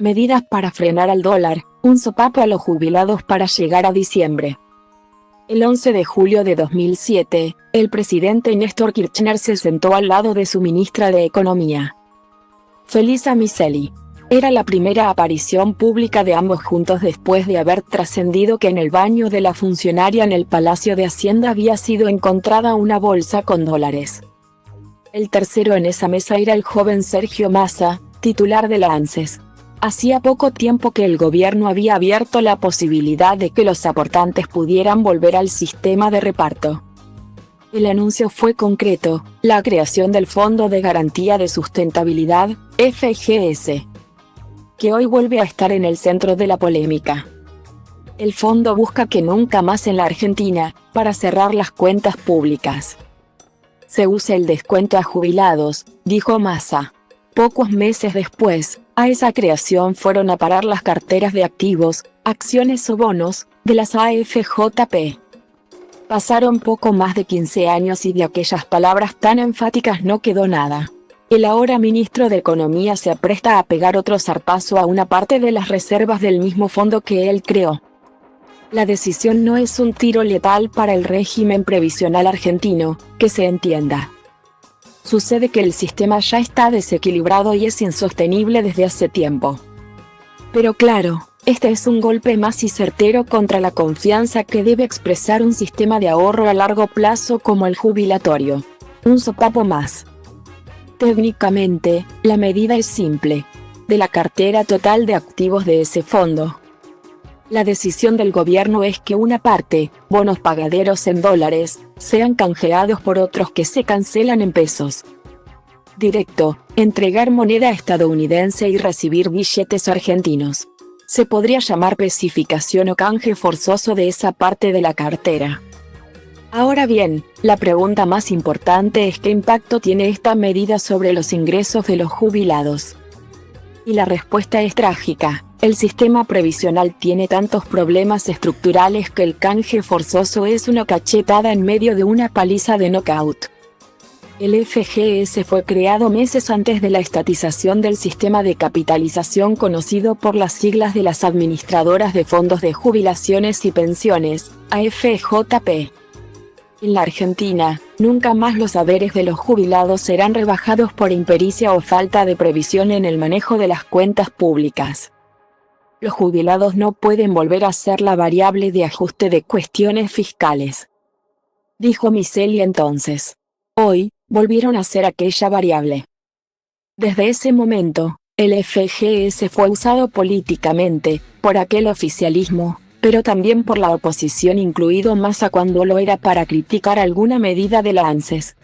Medidas para frenar al dólar, un sopapo a los jubilados para llegar a diciembre. El 11 de julio de 2007, el presidente Néstor Kirchner se sentó al lado de su ministra de Economía, Felisa Miceli. Era la primera aparición pública de ambos juntos después de haber trascendido que en el baño de la funcionaria en el Palacio de Hacienda había sido encontrada una bolsa con dólares. El tercero en esa mesa era el joven Sergio Massa, titular de la ANSES. Hacía poco tiempo que el gobierno había abierto la posibilidad de que los aportantes pudieran volver al sistema de reparto. El anuncio fue concreto: la creación del Fondo de Garantía de Sustentabilidad, FGS, que hoy vuelve a estar en el centro de la polémica. El fondo busca que nunca más en la Argentina, para cerrar las cuentas públicas, se use el descuento a jubilados, dijo Massa. Pocos meses después, a esa creación fueron a parar las carteras de activos, acciones o bonos, de las AFJP. Pasaron poco más de 15 años y de aquellas palabras tan enfáticas no quedó nada. El ahora ministro de Economía se apresta a pegar otro zarpazo a una parte de las reservas del mismo fondo que él creó. La decisión no es un tiro letal para el régimen previsional argentino, que se entienda. Sucede que el sistema ya está desequilibrado y es insostenible desde hace tiempo. Pero claro, este es un golpe más y certero contra la confianza que debe expresar un sistema de ahorro a largo plazo como el jubilatorio. Un sopapo más. Técnicamente, la medida es simple: de la cartera total de activos de ese fondo, la decisión del gobierno es que una parte, bonos pagaderos en dólares, sean canjeados por otros que se cancelan en pesos. Directo, entregar moneda estadounidense y recibir billetes argentinos. Se podría llamar especificación o canje forzoso de esa parte de la cartera. Ahora bien, la pregunta más importante es ¿qué impacto tiene esta medida sobre los ingresos de los jubilados? Y la respuesta es trágica. El sistema previsional tiene tantos problemas estructurales que el canje forzoso es una cachetada en medio de una paliza de knockout. El FGS fue creado meses antes de la estatización del sistema de capitalización conocido por las siglas de las administradoras de fondos de jubilaciones y pensiones, AFJP. En la Argentina, nunca más los haberes de los jubilados serán rebajados por impericia o falta de previsión en el manejo de las cuentas públicas. Los jubilados no pueden volver a ser la variable de ajuste de cuestiones fiscales, dijo Miceli entonces. Hoy, volvieron a ser aquella variable. Desde ese momento, el FGS fue usado políticamente, por aquel oficialismo, pero también por la oposición, incluido Massa cuando lo era para criticar alguna medida de la ANSES.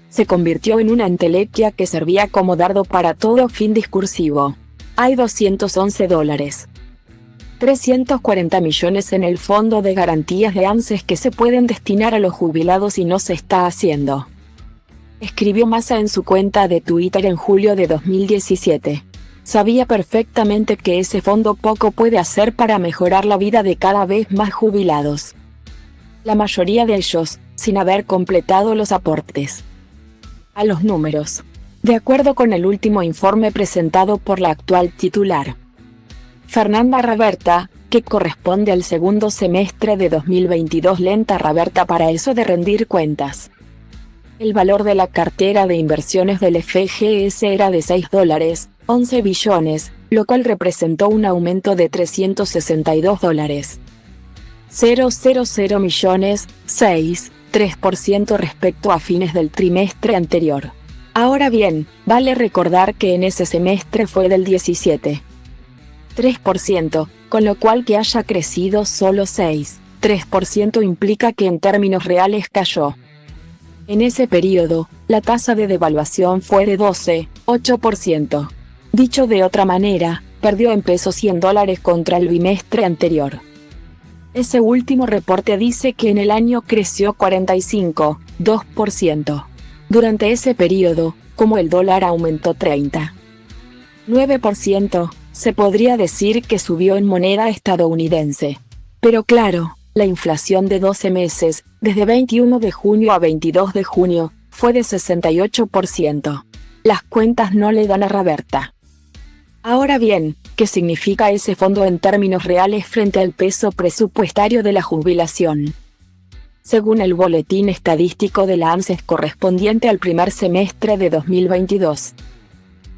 Se convirtió en una entelequia que servía como dardo para todo fin discursivo. Hay 211 dólares. 340 millones en el fondo de garantías de ANSES que se pueden destinar a los jubilados y no se está haciendo, escribió Massa en su cuenta de Twitter en julio de 2017. Sabía perfectamente que ese fondo poco puede hacer para mejorar la vida de cada vez más jubilados, la mayoría de ellos, sin haber completado los aportes. A los números. De acuerdo con el último informe presentado por la actual titular, Fernanda Raberta, que corresponde al segundo semestre de 2022, lenta Raberta para eso de rendir cuentas. El valor de la cartera de inversiones del FGS era de $6.11 billones, lo cual representó un aumento de $362.000 millones, 6,3% respecto a fines del trimestre anterior. Ahora bien, vale recordar que en ese semestre fue del 17,3%, con lo cual que haya crecido solo 6,3% implica que en términos reales cayó. En ese periodo, la tasa de devaluación fue de 12,8%. Dicho de otra manera, perdió en pesos y en dólares contra el bimestre anterior. Ese último reporte dice que en el año creció 45,2%. Durante ese periodo, como el dólar aumentó 30,9%, se podría decir que subió en moneda estadounidense. Pero claro, la inflación de 12 meses, desde 21 de junio a 22 de junio, fue de 68%. Las cuentas no le dan a Raberta. Ahora bien, ¿qué significa ese fondo en términos reales frente al peso presupuestario de la jubilación? Según el boletín estadístico de la ANSES correspondiente al primer semestre de 2022,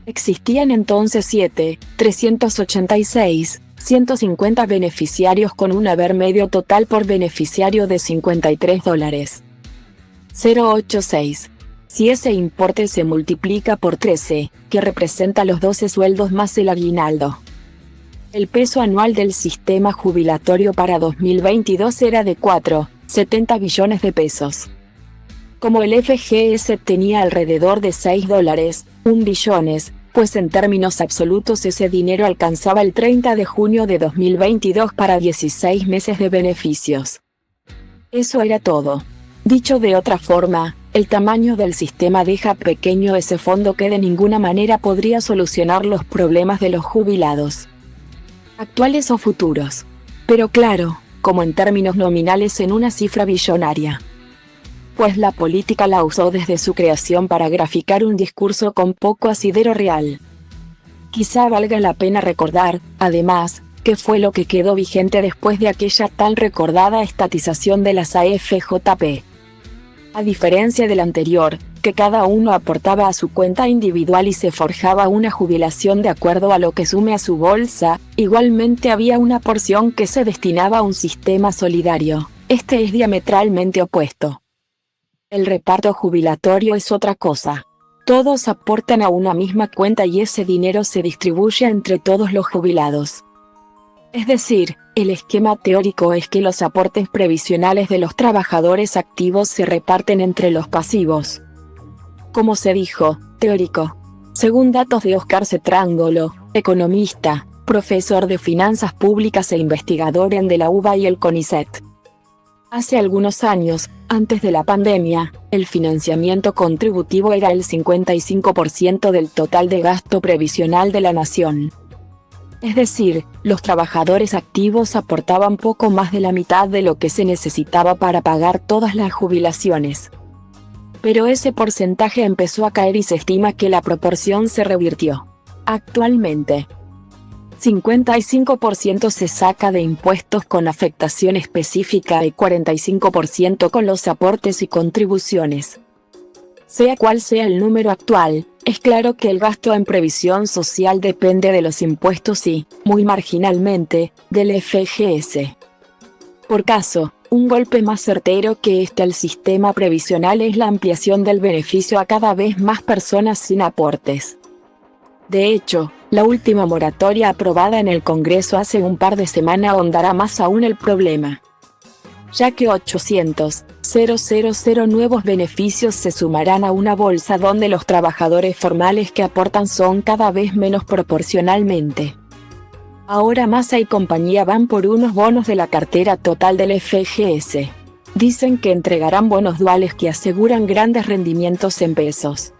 existían entonces 7.386.150 beneficiarios con un haber medio total por beneficiario de $53.086. Si ese importe se multiplica por 13, que representa los 12 sueldos más el aguinaldo, el peso anual del sistema jubilatorio para 2022 era de 4,70 billones de pesos. Como el FGS tenía alrededor de $6,1 billones, pues en términos absolutos ese dinero alcanzaba el 30 de junio de 2022 para 16 meses de beneficios. Eso era todo. Dicho de otra forma, el tamaño del sistema deja pequeño ese fondo que de ninguna manera podría solucionar los problemas de los jubilados, actuales o futuros. Pero claro, como en términos nominales en una cifra billonaria. Pues la política la usó desde su creación para graficar un discurso con poco asidero real. Quizá valga la pena recordar, además, qué fue lo que quedó vigente después de aquella tan recordada estatización de las AFJP. A diferencia del anterior, que cada uno aportaba a su cuenta individual y se forjaba una jubilación de acuerdo a lo que sume a su bolsa, igualmente había una porción que se destinaba a un sistema solidario. Este es diametralmente opuesto. El reparto jubilatorio es otra cosa. Todos aportan a una misma cuenta y ese dinero se distribuye entre todos los jubilados. Es decir, el esquema teórico es que los aportes previsionales de los trabajadores activos se reparten entre los pasivos. Como se dijo, teórico. Según datos de Óscar Cetrangolo, economista, profesor de finanzas públicas e investigador en de la UBA y el CONICET. Hace algunos años, antes de la pandemia, el financiamiento contributivo era el 55% del total de gasto previsional de la nación. Es decir, los trabajadores activos aportaban poco más de la mitad de lo que se necesitaba para pagar todas las jubilaciones. Pero ese porcentaje empezó a caer y se estima que la proporción se revirtió. Actualmente, 55% se saca de impuestos con afectación específica y 45% con los aportes y contribuciones. Sea cual sea el número actual, es claro que el gasto en previsión social depende de los impuestos y, muy marginalmente, del FGS. Por caso, un golpe más certero que este al sistema previsional es la ampliación del beneficio a cada vez más personas sin aportes. De hecho, la última moratoria aprobada en el Congreso hace un par de semanas ahondará más aún el problema, ya que 800.000 nuevos beneficios se sumarán a una bolsa donde los trabajadores formales que aportan son cada vez menos proporcionalmente. Ahora Massa y compañía van por unos bonos de la cartera total del FGS. Dicen que entregarán bonos duales que aseguran grandes rendimientos en pesos.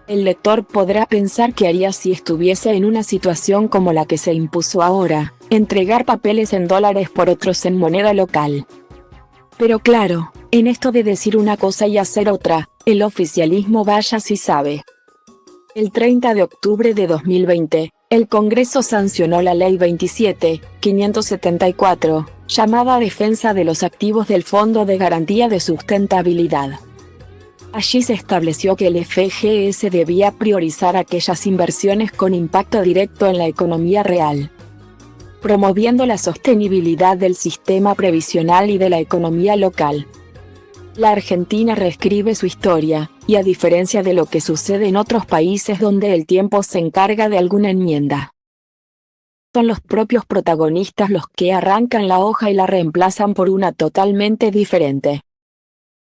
El lector podrá pensar qué haría si estuviese en una situación como la que se impuso ahora, entregar papeles en dólares por otros en moneda local. Pero claro, en esto de decir una cosa y hacer otra, el oficialismo vaya si sabe. El 30 de octubre de 2020, el Congreso sancionó la Ley 27.574, llamada Defensa de los Activos del Fondo de Garantía de Sustentabilidad. Allí se estableció que el FGS debía priorizar aquellas inversiones con impacto directo en la economía real, promoviendo la sostenibilidad del sistema previsional y de la economía local. La Argentina reescribe su historia, y a diferencia de lo que sucede en otros países donde el tiempo se encarga de alguna enmienda, son los propios protagonistas los que arrancan la hoja y la reemplazan por una totalmente diferente.